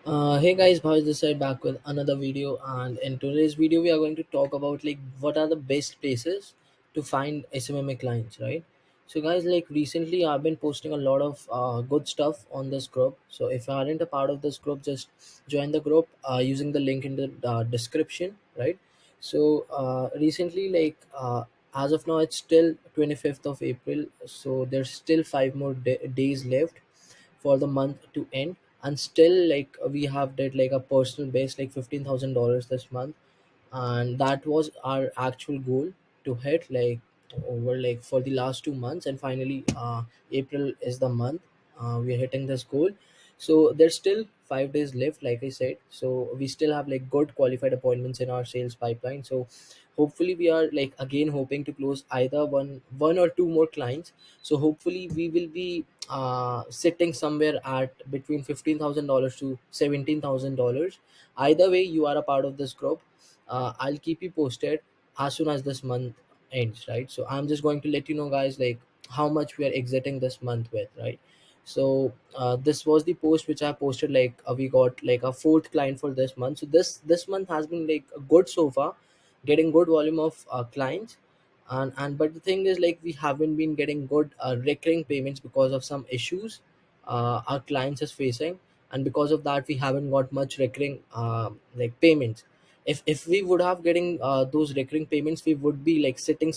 Hey guys, Bhavesh this side back with another video, and in today's video we are going to talk about like what are the best places to find SMMA clients, right? So guys, like recently I've been posting a lot of good stuff on this group. So if you aren't a part of this group, just join the group using the link in the description, right? So recently, as of now, it's still 25th of April, so there's still five more days left for the month to end, and still like we have did like a personal base like $15,000 this month, and that was our actual goal to hit like over like for the last 2 months, and finally April is the month we are hitting this goal. So there's still 5 days left, like I said, so we still have like good qualified appointments in our sales pipeline. So hopefully we are like again hoping to close either one or two more clients. So hopefully we will be sitting somewhere at between $15,000 to $17,000. Either way, you are a part of this group. I'll keep you posted as soon as this month ends, right? So I'm just going to let you know, guys, like how much we are exiting this month with, right? So this was the post which I posted. Like we got like a fourth client for this month. So this month has been like good so far, getting good volume of clients, and but the thing is like we haven't been getting good recurring payments because of some issues our clients is facing, and because of that we haven't got much recurring like payments. If we would have getting those recurring payments, we would be like sitting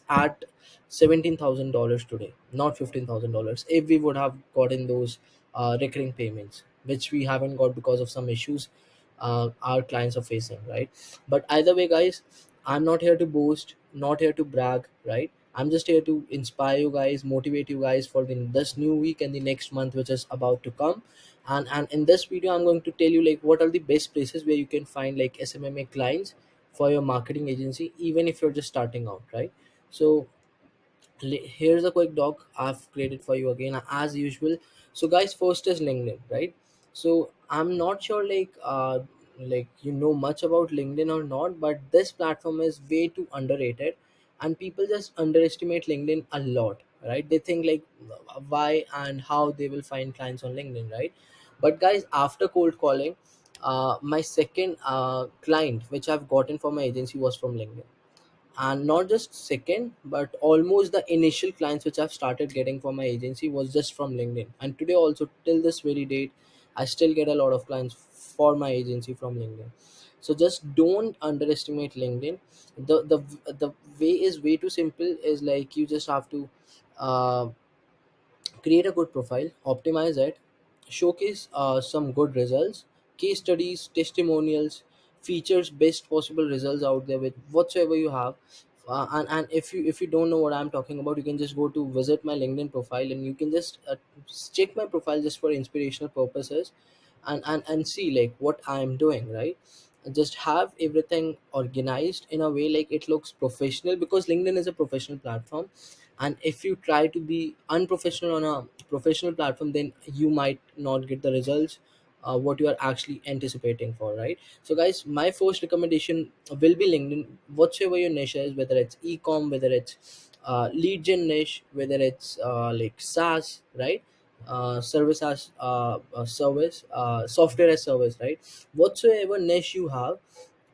at $17,000 today, not $15,000, if we would have gotten those recurring payments, which we haven't got because of some issues our clients are facing, right? But either way, guys, I'm not here to boast, not here to brag, right? I'm just here to inspire you guys, motivate you guys for this new week and the next month, which is about to come. And in this video, I'm going to tell you like what are the best places where you can find like SMMA clients for your marketing agency, even if you're just starting out, right? So here's a quick doc I've created for you again as usual. So guys, first is LinkedIn, right? So I'm not sure like you know much about LinkedIn or not, but this platform is way too underrated, and people just underestimate LinkedIn a lot, right? They think like why and how they will find clients on LinkedIn, right? But guys, after cold calling, my second client which I've gotten for my agency was from LinkedIn. And not just second, but almost the initial clients which I've started getting for my agency was just from LinkedIn. And today also, till this very date, I still get a lot of clients for my agency from LinkedIn. So just don't underestimate LinkedIn. The way is way too simple. Is like you just have to uh, create a good profile, optimize it, showcase some good results, case studies, testimonials, features best possible results out there with whatsoever you have. And if you don't know what I'm talking about, you can just go to visit my LinkedIn profile, and you can just check my profile just for inspirational purposes, and see like what I'm doing, right? Just have everything organized in a way like it looks professional, because LinkedIn is a professional platform. And if you try to be unprofessional on a professional platform, then you might not get the results what you are actually anticipating for, right? So guys, my first recommendation will be LinkedIn. Whatsoever your niche is, whether it's e-com, whether it's lead gen niche, whether it's like SaaS, right? Service as service, software as service, right? Whatsoever niche you have,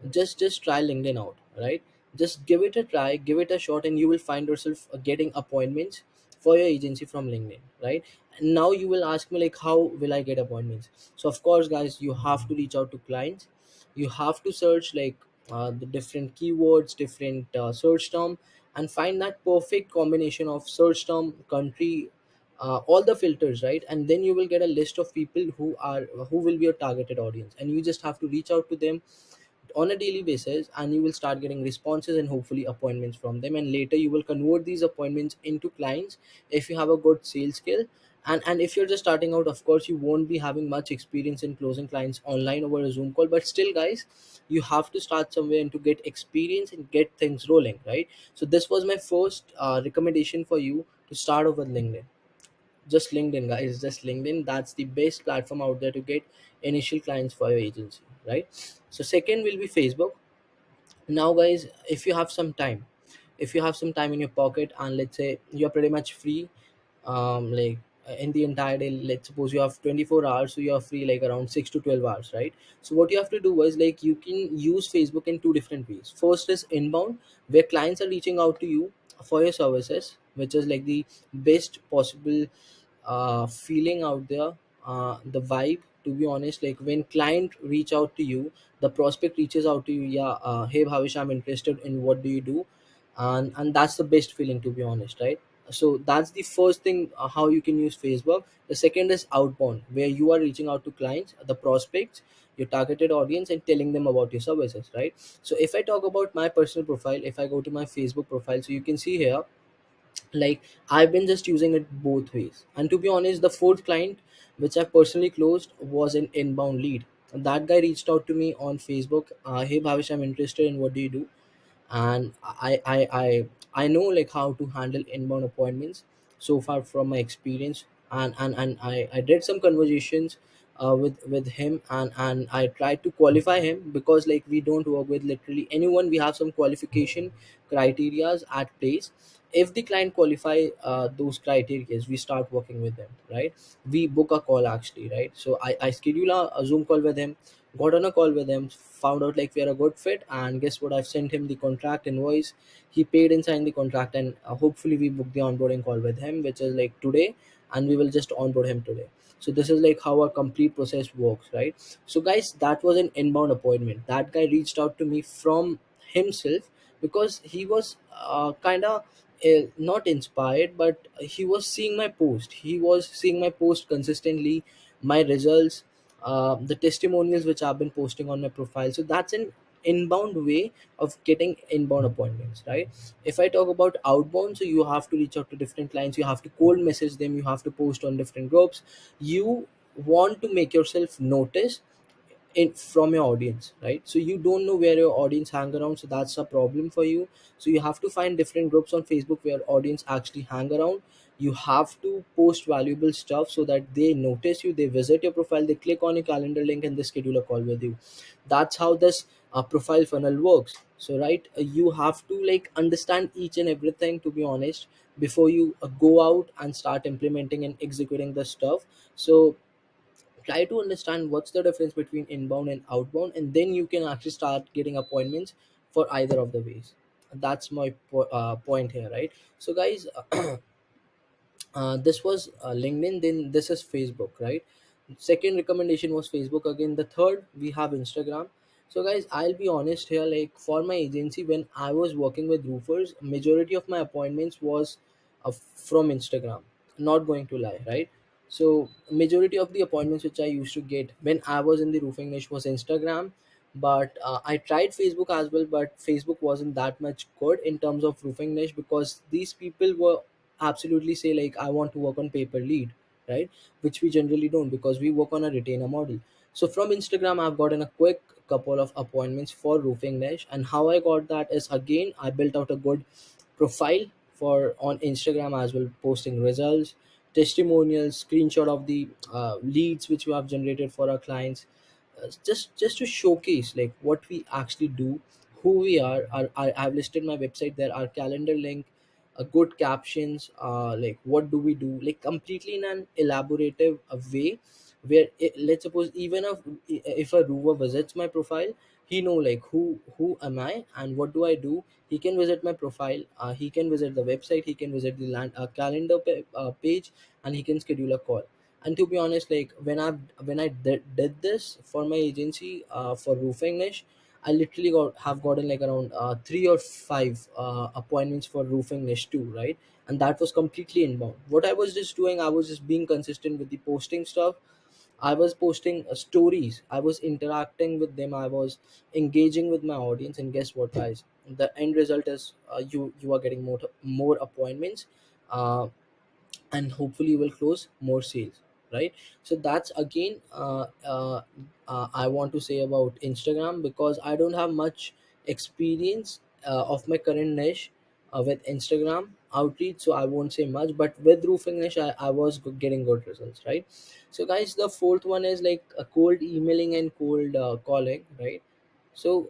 just try LinkedIn out, right? Just give it a try, give it a shot, and you will find yourself getting appointments for your agency from LinkedIn, right? And now you will ask me like how will I get appointments? So of course, guys, you have to reach out to clients. You have to search like the different keywords, different search term, and find that perfect combination of search term, country, all the filters, right? And then you will get a list of people who will be your targeted audience, and you just have to reach out to them on a daily basis, and you will start getting responses and hopefully appointments from them, and later you will convert these appointments into clients if you have a good sales skill. And if you're just starting out, of course you won't be having much experience in closing clients online over a Zoom call, but still, guys, you have to start somewhere and to get experience and get things rolling, right? So this was my first recommendation for you, to start over LinkedIn. Just LinkedIn, guys, just LinkedIn. That's the best platform out there to get initial clients for your agency, right? So second will be Facebook. Now, guys, if you have some time, if you have some time in your pocket, and let's say you're pretty much free, like in the entire day. Let's suppose you have 24 hours, so you are free like around 6 to 12 hours, right? So what you have to do is like you can use Facebook in two different ways. First is inbound, where clients are reaching out to you for your services, which is like the best possible feeling out there. The vibe, to be honest, like when client reach out to you, the prospect reaches out to you, yeah, hey Bhavish, I'm interested in what do you do, and that's the best feeling, to be honest, right? So that's the first thing, how you can use Facebook. The second is outbound, where you are reaching out to clients, the prospects, your targeted audience, and telling them about your services, right? So if I talk about my personal profile, if I go to my Facebook profile, so you can see here, like I've been just using it both ways. And to be honest, the fourth client which I personally closed was an inbound lead. That guy reached out to me on Facebook, hey Bhavish, I'm interested in what do you do. And I know like how to handle inbound appointments so far from my experience. And I did some conversations with him, and I tried to qualify him, because like we don't work with literally anyone, we have some qualification criterias at place. If the client qualify those criterias, we start working with them, right? We book a call actually, right? So I schedule a Zoom call with him, got on a call with him, found out like we are a good fit, and guess what? I've sent him the contract invoice. He paid and signed the contract, and hopefully we booked the onboarding call with him, which is like today, and we will just onboard him today. So this is like how our complete process works, right? So guys, that was an inbound appointment. That guy reached out to me from himself, because he was kind of not inspired, but he was seeing my post. He was seeing my post consistently, my results, the testimonials which I've been posting on my profile. So that's an inbound way of getting inbound appointments, right? If I talk about outbound, so you have to reach out to different clients, you have to cold message them, you have to post on different groups. You want to make yourself notice in from your audience, right? So you don't know where your audience hang around, so that's a problem for you. So you have to find different groups on Facebook where audience actually hang around. You have to post valuable stuff so that they notice you, they visit your profile, they click on your calendar link, and they schedule a call with you. That's how this profile funnel works. So right, you have to like understand each and everything, to be honest, before you go out and start implementing and executing the stuff. So try to understand what's the difference between inbound and outbound, and then you can actually start getting appointments for either of the ways. That's my point here, right? So guys, this was LinkedIn, then this is Facebook, right? Second recommendation was Facebook. Again, the third we have Instagram. So guys, I'll be honest here, like for my agency, when I was working with roofers, majority of my appointments was from Instagram, not going to lie, right? So majority of the appointments which I used to get when I was in the roofing niche was Instagram. But I tried Facebook as well, but Facebook wasn't that much good in terms of roofing niche, because these people were absolutely say like I want to work on paper lead, right? Which we generally don't, because we work on a retainer model. So from Instagram, I've gotten a quick couple of appointments for roofing niche. And how I got that is, again, I built out a good profile for on Instagram as well, posting results, testimonials, screenshot of the leads which we have generated for our clients, just to showcase like what we actually do, who we are. I've listed my website there, our calendar link, a good captions, like what do we do, like completely in an elaborative way, where let's suppose even if a rover visits my profile, he know like who am I and what do I do. He can visit my profile, he can visit the website, he can visit the calendar page, and he can schedule a call. And to be honest, like when I did this for my agency, for roofing niche, I literally have gotten like around three or five appointments for roofing niche too, right? And that was completely inbound. What I was just doing, I was just being consistent with the posting stuff. I was posting stories, I was interacting with them, I was engaging with my audience, and guess what, guys? The end result is, you are getting more appointments, uh, and hopefully you will close more sales, right? So that's again, I want to say about Instagram, because I don't have much experience of my current niche with Instagram outreach, so I won't say much. But with roofing niche, I was getting good results, right? So guys, the fourth one is like a cold emailing and cold calling, right? So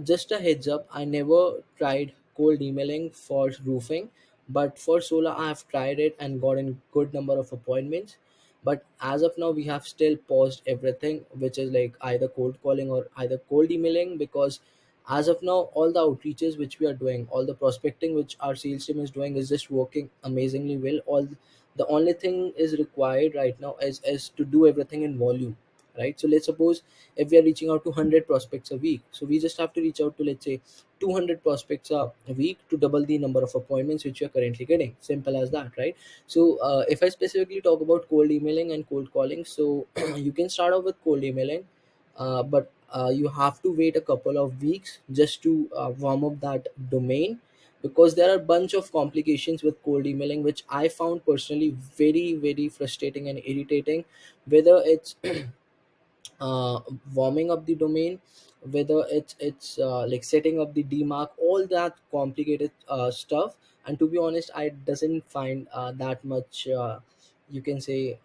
just a heads up, I never tried cold emailing for roofing, But for solar, I have tried it and gotten good number of appointments. But as of now, we have still paused everything, which is like either cold calling or either cold emailing, because as of now, all the outreaches which we are doing, all the prospecting which our sales team is doing, is just working amazingly well. All the only thing is required right now is to do everything in volume, right? So let's suppose if we are reaching out to 100 prospects a week, so we just have to reach out to, let's say, 200 prospects a week to double the number of appointments which you are currently getting. Simple as that, right? So if I specifically talk about cold emailing and cold calling, so you can start off with cold emailing, but you have to wait a couple of weeks just to warm up that domain, because there are a bunch of complications with cold emailing which I found personally very very frustrating and irritating. Whether it's uh, warming up the domain, whether it's like setting up the dmarc, all that complicated stuff. And to be honest, I doesn't find that much you can say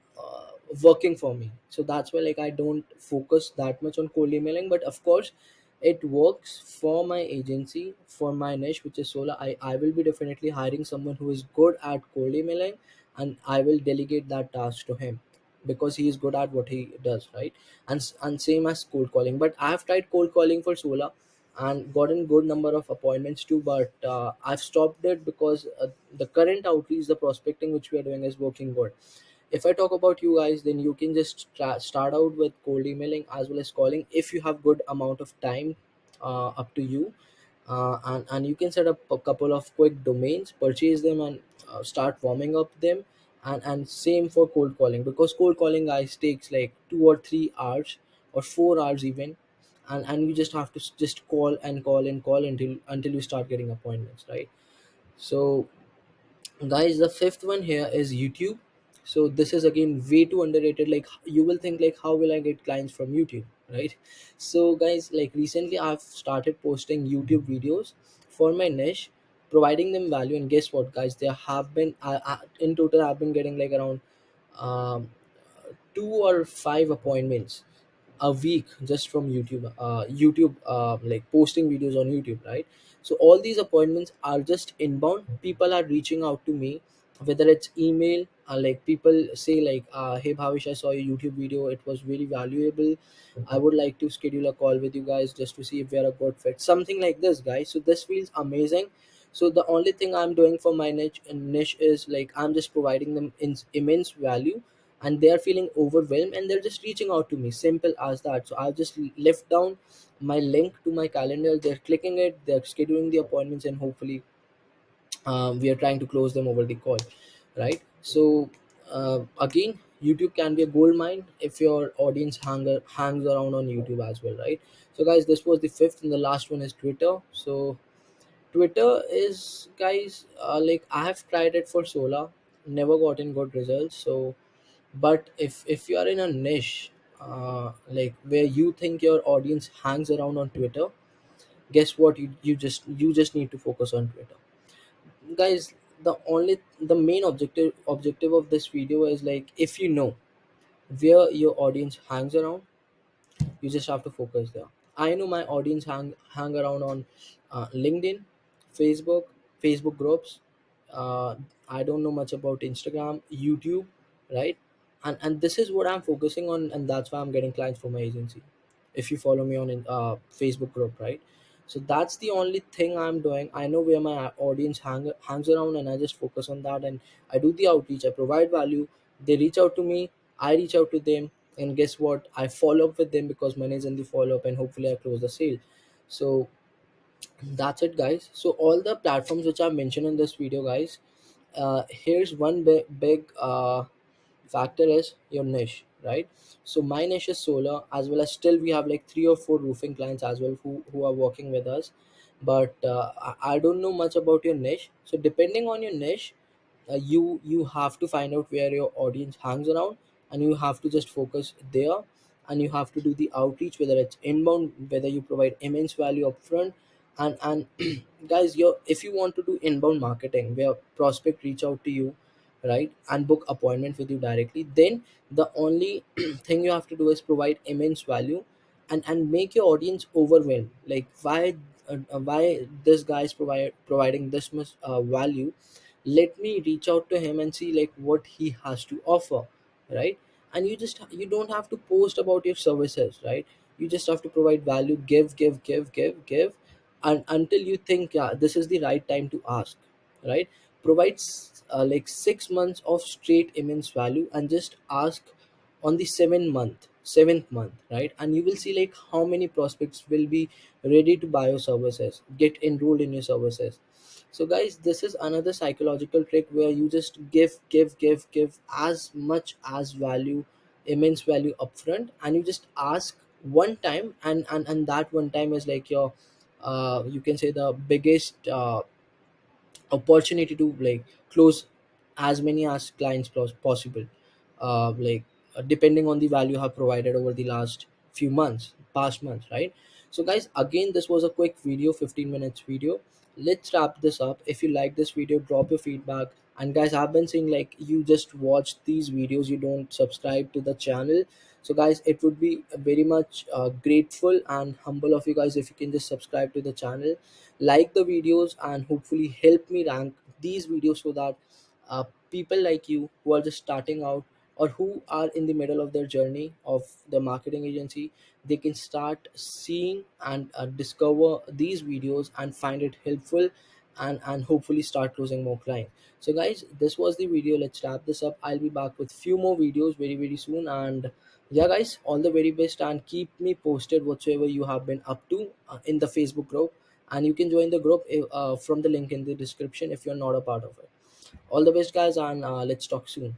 working for me. So that's why like I don't focus that much on cold emailing. But of course, it works for my agency, for my niche, which is solar. I will be definitely hiring someone who is good at cold emailing, and I will delegate that task to him because he is good at what he does, right? And same as cold calling. But I have tried cold calling for solar and gotten good number of appointments too, but I've stopped it because the current outreach, the prospecting which we are doing, is working good. If I talk about you guys, then you can just start out with cold emailing as well as calling if you have good amount of time, up to you. And you can set up a couple of quick domains, purchase them, and start warming up them. And same for cold calling, because cold calling guys takes like 2 or 3 hours or 4 hours even. And you just have to just call and call and call until you start getting appointments, right? So guys, the fifth one here is YouTube. So this is again way too underrated. Like you will think like, how will I get clients from YouTube, right? So guys, like recently I've started posting YouTube videos for my niche, providing them value. And guess what guys, there have been in total I've been getting like around um, 2 or 5 appointments a week just from YouTube, like posting videos on YouTube, right? So all these appointments are just inbound. People are reaching out to me, whether it's email, like people say like, hey Bhavish, I saw your YouTube video, it was very valuable, I would like to schedule a call with you guys just to see if we are a good fit, something like this guys. So this feels amazing. So the only thing I'm doing for my niche is like I'm just providing them immense value, and they are feeling overwhelmed and they're just reaching out to me, simple as that. So I'll just lift down my link to my calendar, they're clicking it, they're scheduling the appointments, and hopefully we are trying to close them over the call, right? So again, YouTube can be a gold mine if your audience hangs around on YouTube as well, right? So guys, this was the fifth, and the last one is Twitter. So Twitter is, guys, like I have tried it for solar, never gotten good results. So but if you are in a niche, like where you think your audience hangs around on Twitter, guess what, you just need to focus on Twitter, guys. The main objective of this video is like, if you know where your audience hangs around, you just have to focus there. I know my audience hang around on LinkedIn, facebook Facebook groups. uh, I don't know much about Instagram, YouTube, right? And this is what I'm focusing on, and that's why I'm getting clients for my agency. If you follow me on Facebook group, right? So that's the only thing I'm doing. I know where my audience hangs around, and I just focus on that, and I do the outreach, I provide value, they reach out to me, I reach out to them, and guess what, I follow up with them because money is in the follow up, and hopefully I close the sale. So that's it guys. So all the platforms which I mentioned in this video, guys, here's one big factor is your niche, right? So my niche is solar, as well as still we have like 3 or 4 roofing clients as well who are working with us. But I don't know much about your niche. So depending on your niche, you have to find out where your audience hangs around, and you have to just focus there, and you have to do the outreach, whether it's inbound, whether you provide immense value upfront. And guys, if you want to do inbound marketing where prospect reach out to you, right, and book appointment with you directly, then the only thing you have to do is provide immense value, and make your audience overwhelmed, like why this guy is providing this much value, let me reach out to him and see like what he has to offer, right? And you don't have to post about your services, right? You just have to provide value, give, and until you think, yeah, this is the right time to ask, right? Provides like 6 months of straight immense value, and just ask on the seventh month, right? And you will see like how many prospects will be ready to buy your services, get enrolled in your services. So guys, this is another psychological trick where you just give as much as value, immense value upfront, and you just ask one time, and that one time is like your you can say the biggest opportunity to like close as many as clients possible, like depending on the value you have provided over the last few months, past months, right? So guys, again, this was a quick video, 15 minutes video. Let's wrap this up. If you like this video, drop your feedback. And guys, I've been saying like you just watch these videos, you don't subscribe to the channel. So guys, it would be very much grateful and humble of you guys if you can just subscribe to the channel, like the videos, and hopefully help me rank these videos so that people like you who are just starting out or who are in the middle of their journey of the marketing agency, they can start seeing and discover these videos and find it helpful, and hopefully start closing more clients. So guys, this was the video. Let's wrap this up. I'll be back with few more videos very soon. And yeah guys, all the very best, and keep me posted whatsoever you have been up to in the Facebook group. And you can join the group from the link in the description if you're not a part of it. All the best guys, and let's talk soon.